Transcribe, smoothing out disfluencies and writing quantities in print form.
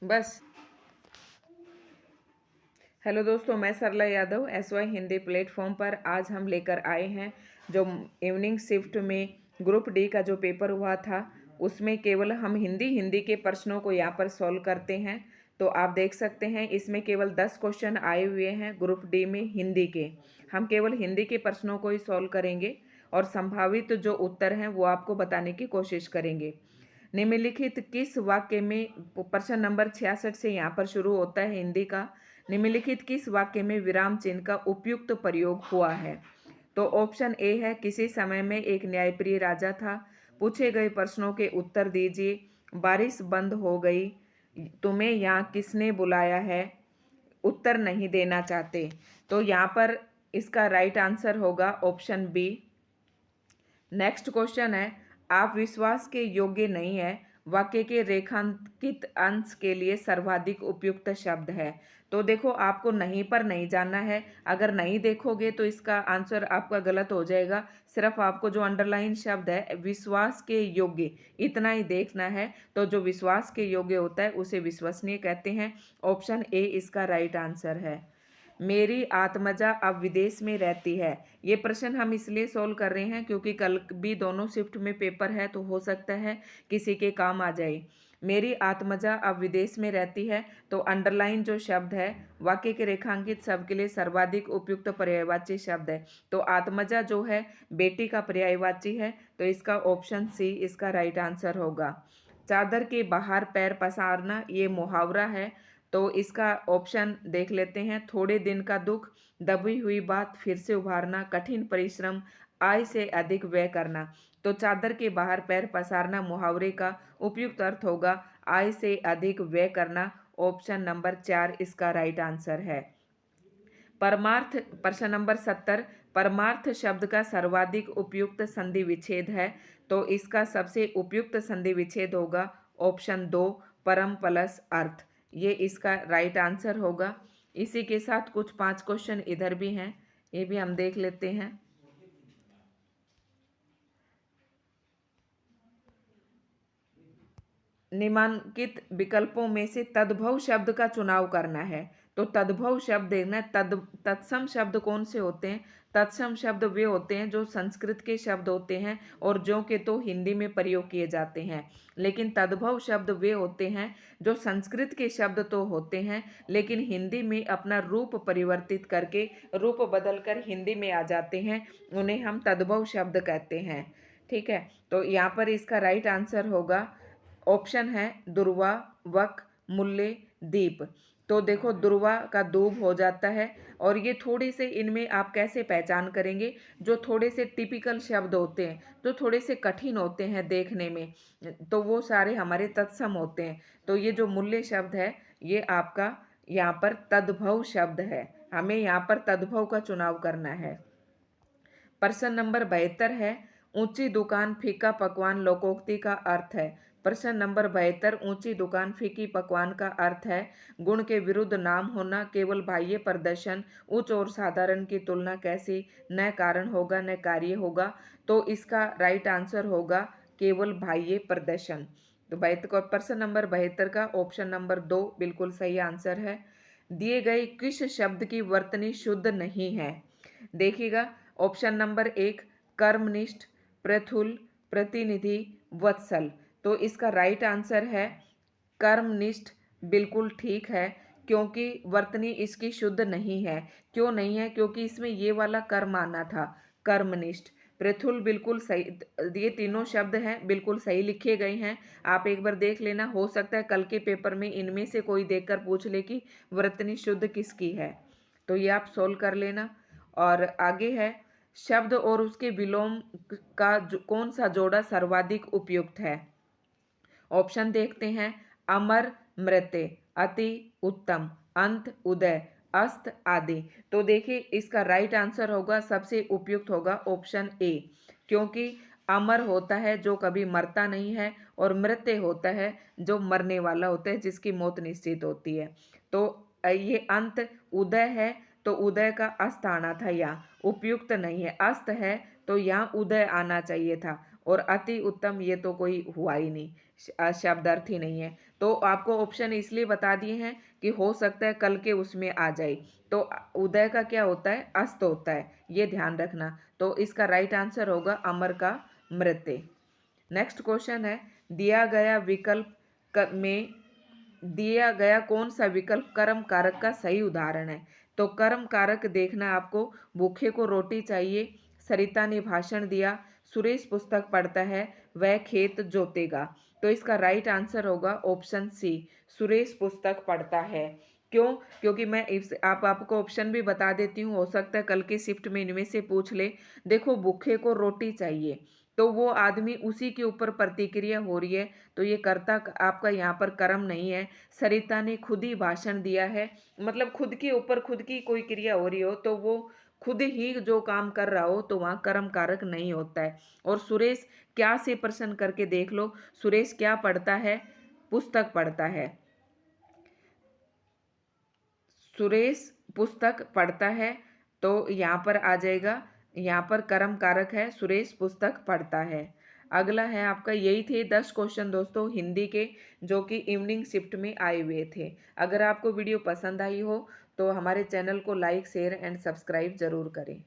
बस। हेलो दोस्तों, मैं सरला यादव SY हिंदी प्लेटफॉर्म पर आज हम लेकर आए हैं जो इवनिंग शिफ्ट में ग्रुप डी का जो पेपर हुआ था उसमें केवल हम हिंदी के प्रश्नों को यहाँ पर सॉल्व करते हैं। तो आप देख सकते हैं इसमें केवल 10 क्वेश्चन आए हुए हैं ग्रुप डी में हिंदी के। हम केवल हिंदी के प्रश्नों को ही सॉल्व करेंगे और संभावित जो उत्तर हैं वो आपको बताने की कोशिश करेंगे। निम्नलिखित किस वाक्य में, प्रश्न नंबर 66 से यहाँ पर शुरू होता है हिंदी का। निम्नलिखित किस वाक्य में विराम चिन्ह का उपयुक्त प्रयोग हुआ है? तो ऑप्शन ए है, किसी समय में एक न्यायप्रिय राजा था। पूछे गए प्रश्नों के उत्तर दीजिए। बारिश बंद हो गई। तुम्हें यहाँ किसने बुलाया है? उत्तर नहीं देना चाहते। तो यहाँ पर इसका राइट आंसर होगा ऑप्शन बी। नेक्स्ट क्वेश्चन है, आप विश्वास के योग्य नहीं है वाक्य के रेखांकित अंश के लिए सर्वाधिक उपयुक्त शब्द है। तो देखो, आपको नहीं पर नहीं जाना है। अगर नहीं देखोगे तो इसका आंसर आपका गलत हो जाएगा। सिर्फ आपको जो अंडरलाइन शब्द है विश्वास के योग्य, इतना ही देखना है। तो जो विश्वास के योग्य होता है उसे विश्वसनीय कहते हैं। ऑप्शन ए इसका राइट आंसर है। मेरी आत्मजा अब विदेश में रहती है। ये प्रश्न हम इसलिए सोल्व कर रहे हैं क्योंकि कल भी दोनों शिफ्ट में पेपर है, तो हो सकता है किसी के काम आ जाए। मेरी आत्मजा अब विदेश में रहती है, तो अंडरलाइन जो शब्द है वाक्य के रेखांकित शब्द के लिए सर्वाधिक उपयुक्त पर्यायवाची शब्द है। तो आत्मजा जो है बेटी का पर्यायवाची है, तो इसका ऑप्शन सी इसका राइट आंसर होगा। चादर के बाहर पैर पसारना ये मुहावरा है, तो इसका ऑप्शन देख लेते हैं। थोड़े दिन का दुख, दबी हुई बात फिर से उभारना, कठिन परिश्रम, आय से अधिक व्यय करना। तो चादर के बाहर पैर पसारना मुहावरे का उपयुक्त अर्थ होगा आय से अधिक व्यय करना। ऑप्शन नंबर 4 इसका राइट आंसर है। परमार्थ, प्रश्न नंबर 70, परमार्थ शब्द का सर्वाधिक उपयुक्त संधि विच्छेद है। तो इसका सबसे उपयुक्त संधि विच्छेद होगा ऑप्शन 2, परम प्लस अर्थ। ये इसका राइट आंसर होगा। इसी के साथ कुछ 5 क्वेश्चन इधर भी हैं, ये भी हम देख लेते हैं। निम्नलिखित विकल्पों में से तद्भव शब्द का चुनाव करना है। तो तद्भव शब्द देखना है। तत्सम शब्द कौन से होते हैं? तत्सम शब्द वे होते हैं जो संस्कृत के शब्द होते हैं और जो के तो हिंदी में प्रयोग किए जाते हैं। लेकिन तद्भव शब्द वे होते हैं जो संस्कृत के शब्द तो होते हैं लेकिन हिंदी में अपना रूप परिवर्तित करके, रूप बदलकर हिंदी में आ जाते हैं, उन्हें हम तद्भव शब्द कहते हैं। ठीक है, तो यहाँ पर इसका राइट आंसर होगा ऑप्शन है दुर्वा, वक, मुल्ले, दीप। तो देखो, दुर्वा का दूब हो जाता है। और ये थोड़े से, इनमें आप कैसे पहचान करेंगे? जो थोड़े से टिपिकल शब्द होते हैं, जो थोड़े से कठिन होते हैं देखने में, तो वो सारे हमारे तत्सम होते हैं। तो ये जो मूल्य शब्द है ये आपका यहाँ पर तद्भव शब्द है। हमें यहाँ पर तद्भव का चुनाव करना है। प्रश्न नंबर 72 है, ऊंची दुकान फीका पकवान लोकोक्ति का अर्थ है। प्रश्न नंबर 72, ऊंची दुकान फीकी पकवान का अर्थ है गुण के विरुद्ध नाम होना, केवल बाह्य प्रदर्शन, उच्च और साधारण की तुलना कैसी, न कारण होगा न कार्य होगा। तो इसका राइट आंसर होगा केवल बाह्य प्रदर्शन। तो 72 प्रश्न नंबर 72 का ऑप्शन नंबर 2 बिल्कुल सही आंसर है। दिए गए किस शब्द की वर्तनी शुद्ध नहीं है? देखिएगा, ऑप्शन नंबर 1 कर्मनिष्ठ, प्रथुल, प्रतिनिधि, वत्सल। तो इसका राइट आंसर है कर्मनिष्ठ। बिल्कुल ठीक है, क्योंकि वर्तनी इसकी शुद्ध नहीं है। क्यों नहीं है? क्योंकि इसमें ये वाला कर्म आना था, कर्मनिष्ठ। प्रथुल बिल्कुल सही। ये तीनों शब्द हैं बिल्कुल सही लिखे गए हैं। आप एक बार देख लेना, हो सकता है कल के पेपर में इनमें से कोई देखकर पूछ ले कि वर्तनी शुद्ध किसकी है। तो ये आप सोल्व कर लेना। और आगे है, शब्द और उसके विलोम का कौन सा जोड़ा सर्वाधिक उपयुक्त है? ऑप्शन देखते हैं। अमर, मृत्य, अति, उत्तम, अंत, उदय, अस्त आदि। तो देखिए, इसका राइट आंसर होगा, सबसे उपयुक्त होगा ऑप्शन ए, क्योंकि अमर होता है जो कभी मरता नहीं है और मृत्य होता है जो मरने वाला होता है, जिसकी मौत निश्चित होती है। तो ये अंत, उदय है तो उदय का अस्त आना था, यहाँ उपयुक्त नहीं है। अस्त है तो यहाँ उदय आना चाहिए था। और अति उत्तम ये तो कोई हुआ ही नहीं, शब्दार्थ ही नहीं है। तो आपको ऑप्शन इसलिए बता दिए हैं कि हो सकता है कल के उसमें आ जाए। तो उदय का क्या होता है, अस्त होता है, ये ध्यान रखना। तो इसका राइट आंसर होगा अमर का मृत्य। नेक्स्ट क्वेश्चन है, दिया गया विकल्प में दिया गया कौन सा विकल्प कर्म कारक का सही उदाहरण है। तो कर्म कारक देखना है आपको, भूखे को रोटी चाहिए, सरिता ने भाषण दिया, सुरेश पुस्तक पढ़ता है, वह खेत जोतेगा। तो इसका राइट आंसर होगा ऑप्शन सी, सुरेश पुस्तक पढ़ता है। क्यों? क्योंकि मैं आपको ऑप्शन भी बता देती हूँ, हो सकता है कल के शिफ्ट में इनमें से पूछ ले। देखो, भूखे को रोटी चाहिए, तो वो आदमी उसी के ऊपर प्रतिक्रिया हो रही है, तो ये कर्ता आपका यहाँ पर कर्म नहीं है। सरिता ने खुद ही भाषण दिया है, मतलब खुद के ऊपर खुद की कोई क्रिया हो रही हो तो वो खुद ही जो काम कर रहा हो तो वहाँ कर्म कारक नहीं होता है। और सुरेश क्या से प्रश्न करके देख लो, सुरेश क्या पढ़ता है, पुस्तक पढ़ता है। सुरेश पुस्तक पढ़ता है, तो यहाँ पर आ जाएगा, यहाँ पर कर्म कारक है, सुरेश पुस्तक पढ़ता है। अगला है आपका, यही थे 10 क्वेश्चन दोस्तों हिंदी के, जो कि इवनिंग शिफ्ट में आए हुए थे। अगर आपको वीडियो पसंद आई हो तो हमारे चैनल को लाइक शेयर एंड सब्सक्राइब जरूर करें।